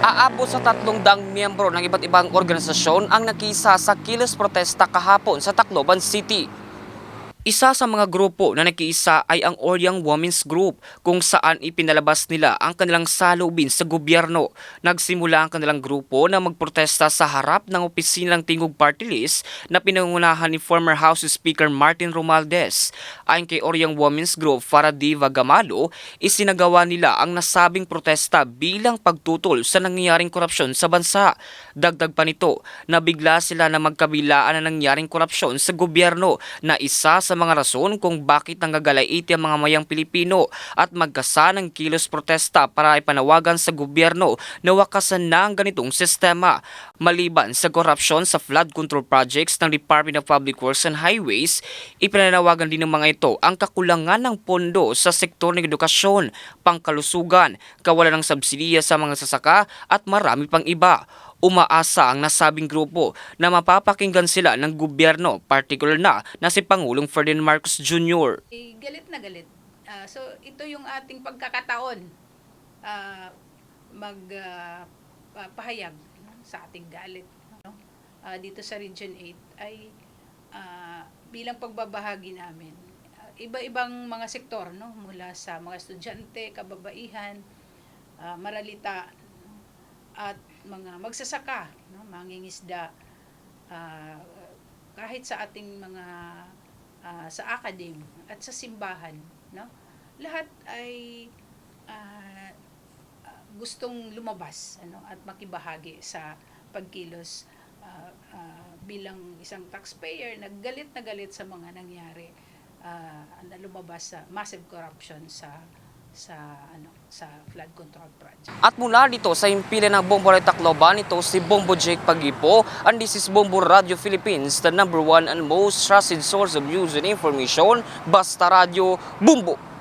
Aabot sa 300 miyembro ng iba't ibang organisasyon ang nakisa sa kilos protesta kahapon sa Tacloban City. Isa sa mga grupo na nakiisa ay ang Oryang Women's Group kung saan ipinalabas nila ang kanilang saloobin sa gobyerno. Nagsimula ang kanilang grupo na magprotesta sa harap ng opisina ng Tingog Party List na pinangunahan ni former House Speaker Martin Romualdez. Ayon kay Oryang Women's Group Faradiva Gamalo, isinagawa nila ang nasabing protesta bilang pagtutol sa nangyayaring korupsyon sa bansa. Dagdag pa nito, nabigla sila na magkabilaan na nangyaring korupsyon sa gobyerno na isa sa mga rason kung bakit nanggagalaiti ang mga mayang Pilipino at magkasa ng kilos protesta para ipanawagan sa gobyerno na wakasan na ang ganitong sistema. Maliban sa korupsyon sa flood control projects ng Department of Public Works and Highways, ipinanawagan din ng mga ito ang kakulangan ng pondo sa sektor ng edukasyon, pangkalusugan, kawalan ng subsidiya sa mga sasaka at marami pang iba. Umaasa ang nasabing grupo na mapapakinggan sila ng gobyerno, particular na si Pangulong Ferdinand Marcos Jr. Galit na galit. So ito yung ating pagkakataon magpahayag sa ating galit. No? Dito sa Region 8 ay bilang pagbabahagi namin. Iba-ibang mga sektor, no? Mula sa mga estudyante, kababaihan, maralita, at mga magsasaka, no, mangingisda, kahit sa ating mga sa academe at sa simbahan, no, lahat ay gustong lumabas, ano, at makibahagi sa pagkilos bilang isang taxpayer na galit sa mga nangyari na lumabas sa massive corruption sa flood control project. At mula dito sa impila ng Bombo Radio Tacloban, ito si Bombo Jake Pagipo, and this is Bombo Radio Philippines, the #1 and most trusted source of news and information. Basta Radio, Bombo!